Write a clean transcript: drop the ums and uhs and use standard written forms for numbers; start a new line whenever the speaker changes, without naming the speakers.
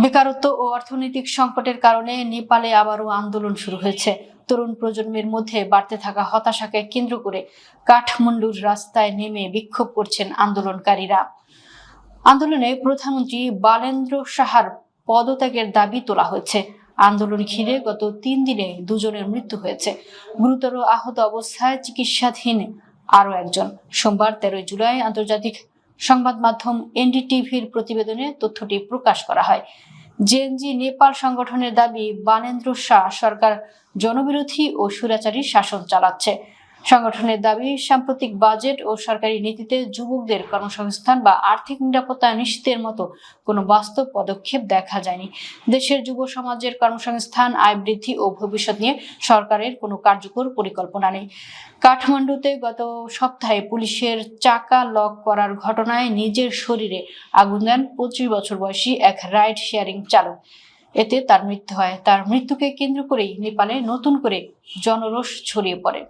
বেকারত্ব ও অর্থনৈতিক সংকটের কারণে নেপালে আবারও আন্দোলন শুরু হয়েছে। তরুণ প্রজন্মের মধ্যে বাড়তে থাকা হতাশাকে কেন্দ্র করে কাঠমান্ডুর রাস্তায় নেমে বিক্ষোভ করছেন আন্দোলনকারীরা। আন্দোলনে প্রধানমন্ত্রী বালেন্দ্র সাহার পদত্যাগের দাবি তোলা হয়েছে। আন্দোলন ঘিরে গত 3 দিনে 2 জনের মৃত্যু হয়েছে। গুরুতর আহত অবস্থায় চিকিৎসাধীন আরও একজন। সোমবার 13 জুলাই আন্তর্জাতিক সংবাদ মাধ্যম এনডিটিভির প্রতিবেদনে তথ্যটি প্রকাশ করা হয়। জেএনজি নেপাল সংগঠনের দাবি, বালেন্দ্র শাহ সরকার জনবিরোধী ও স্বৈরাচারী শাসন চালাচ্ছে। সংগঠনের দাবি, সাম্প্রতিক বাজেট ও সরকারি নীতিতে যুবকদের কর্মসংস্থান বা আর্থিক নিরাপত্তা নিশ্চিতের মতো কোনো বাস্তব পদক্ষেপ দেখা যায়নি। দেশের যুব সমাজের কর্মসংস্থান, আয় বৃদ্ধি ও ভবিষ্যৎ নিয়ে সরকারের কোনো কার্যকর পরিকল্পনা নেই। কাঠমান্ডুতে গত সপ্তাহে পুলিশের চাকা লক করার ঘটনায় নিজের শরীরে আগুন দেন 25 বছর বয়সী এক রাইড শেয়ারিং চালক। এতে তার মৃত্যু হয়। তার মৃত্যুকে কেন্দ্র করেই নেপালে নতুন করে জনরোষ ছড়িয়ে পড়ে।